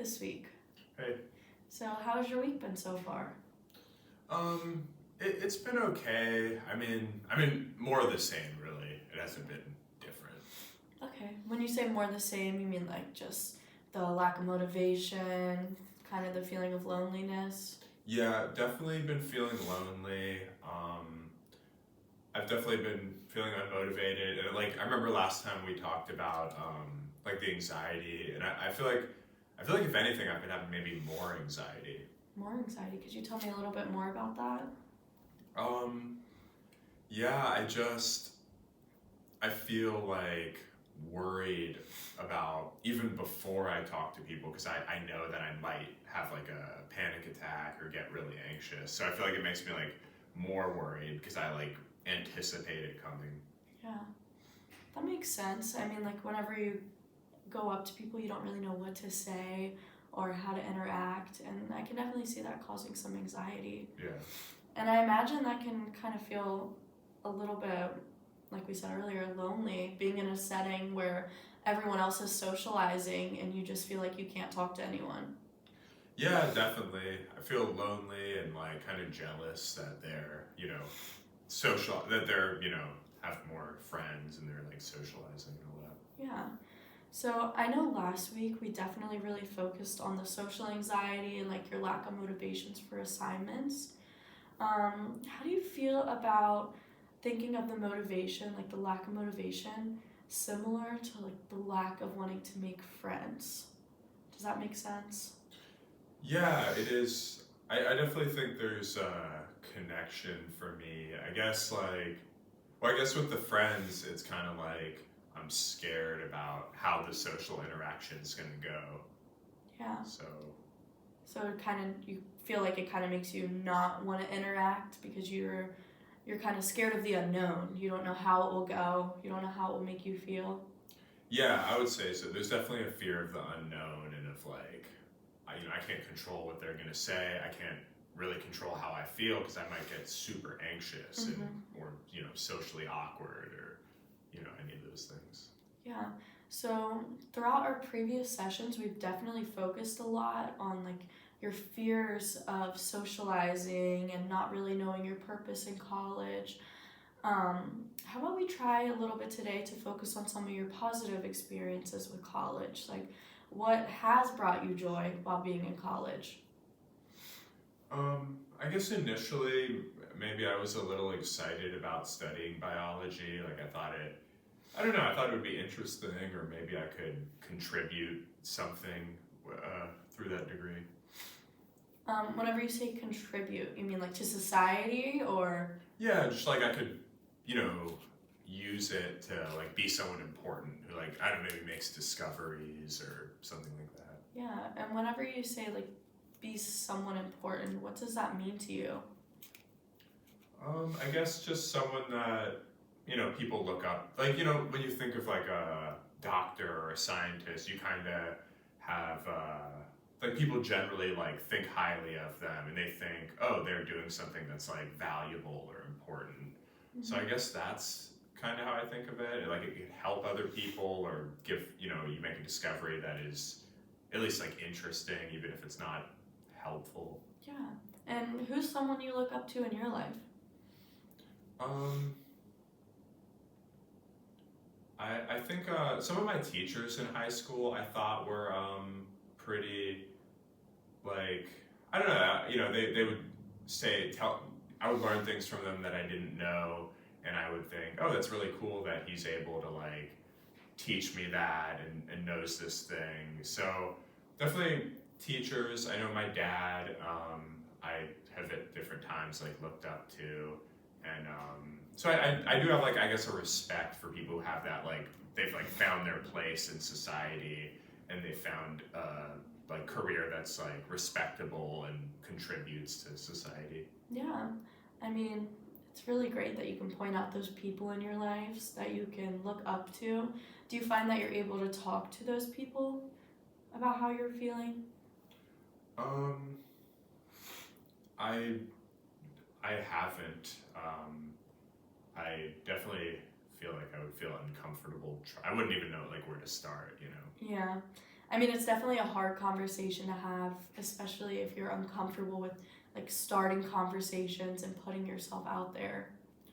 this week. Hey. So, how's your week been so far? It's been okay. I mean, more of the same, really. It hasn't been different. Okay. When you say more the same, you mean like just the lack of motivation, kind of the feeling of loneliness? Yeah, definitely been feeling lonely. I've definitely been feeling unmotivated, and like I remember last time we talked about like the anxiety, and I feel like if anything, I've been having maybe more anxiety. More anxiety. Could you tell me a little bit more about that? Um, yeah, I feel like worried about even before I talk to people because I know that I might have like a panic attack or get really anxious. So I feel like it makes me like more worried because I like anticipate it coming. Yeah, that makes sense. I mean, like, whenever you go up to people, you don't really know what to say or how to interact, and I can definitely see that causing some anxiety. Yeah. And I imagine that can kind of feel a little bit, like we said earlier, lonely, being in a setting where everyone else is socializing and you just feel like you can't talk to anyone. Yeah, definitely. I feel lonely and like kind of jealous that they're have more friends and they're like socializing and all that. Yeah. So I know last week we definitely really focused on the social anxiety and like your lack of motivations for assignments. How do you feel about thinking of the motivation, like the lack of motivation, similar to like the lack of wanting to make friends? Does that make sense? Yeah, it is. I definitely think there's a connection for me. I guess with the friends, it's kind of like I'm scared about how the social interaction is going to go. Yeah. So, So it kind of you feel like it kind of makes you not want to interact because you're kind of scared of the unknown. You don't know how it will go. You don't know how it will make you feel. yeah, I would say so. There's definitely a fear of the unknown and of like, I can't control what they're going to say. I can't really control how I feel because I might get super anxious and or socially awkward or any of those things. Yeah. So throughout our previous sessions, we've definitely focused a lot on like your fears of socializing and not really knowing your purpose in college. How about we try a little bit today to focus on some of your positive experiences with college? Like, what has brought you joy while being in college? I guess initially maybe I was a little excited about studying biology. Like I don't know, I thought it would be interesting, or maybe I could contribute something through that degree. Whenever you say contribute, you mean like to society or? Yeah, just like I could, you know, use it to like be someone important who like I don't know, maybe makes discoveries or something like that. Yeah, and whenever you say like be someone important, what does that mean to you? I guess just someone that people look up. Like when you think of like a doctor or a scientist, you kind of have like people generally like think highly of them, and they think, oh, they're doing something that's like valuable or important. So I guess that's kind of how I think of it. Like it can help other people or give you make a discovery that is at least like interesting, even if it's not helpful. Yeah, and who's someone you look up to in your life? Um, I think some of my teachers in high school I thought were pretty like I don't know they would tell I would learn things from them that I didn't know, and I would think, oh, that's really cool that he's able to like teach me that and knows this thing. So definitely teachers. I know my dad. I have at different times like looked up to, and so I do have like I guess a respect for people who have that like they've like found their place in society and they found like career that's like respectable and contributes to society. Yeah, I mean, it's really great that you can point out those people in your lives that you can look up to. Do you find that you're able to talk to those people about how you're feeling? Um, I I haven't. I definitely feel like I would feel uncomfortable. I wouldn't even know like where to start. Yeah. I mean, it's definitely a hard conversation to have, especially if you're uncomfortable with like starting conversations and putting yourself out there.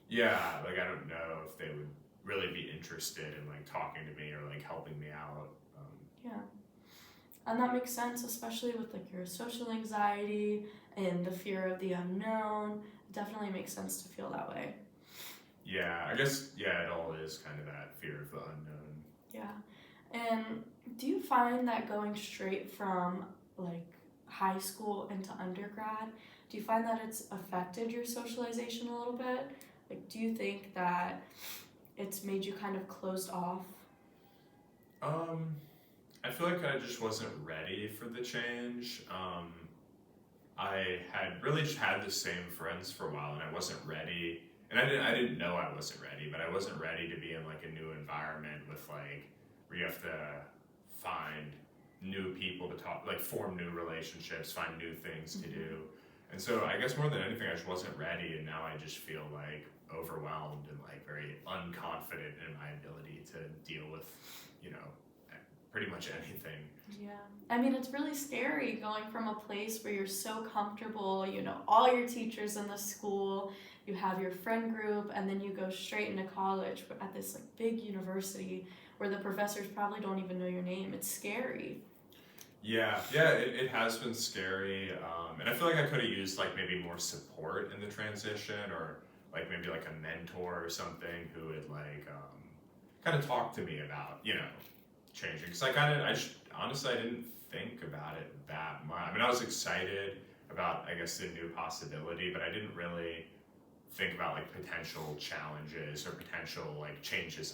Yeah, like I don't know if they would really be interested in like talking to me or like helping me out. Yeah. And that makes sense, especially with like your social anxiety and the fear of the unknown. It definitely makes sense to feel that way. Yeah, I guess yeah, it all is kind of that fear of the unknown. Yeah. And do you find that going straight from like high school into undergrad, do you find that it's affected your socialization a little bit? Like, do you think that it's made you kind of closed off? I feel like I just wasn't ready for the change. I had really just had the same friends for a while, and I wasn't ready. And I didn't know I wasn't ready, but I wasn't ready to be in like a new environment with like where you have to find new people to talk, like form new relationships, find new things to do. And so I guess more than anything, I just wasn't ready, and now I just feel like overwhelmed and like very unconfident in my ability to deal with, you know, pretty much anything. Yeah. I mean, it's really scary going from a place where you're so comfortable, you know, all your teachers in the school, you have your friend group, and then you go straight into college at this like big university where the professors probably don't even know your name. It's scary. Yeah, it has been scary, and I feel like I could have used like maybe more support in the transition, or like maybe like a mentor or something who would like kind of talk to me about, you know, changing. Because honestly I didn't think about it that much. I mean, I was excited about I guess the new possibility, but I didn't really think about like potential challenges or potential like changes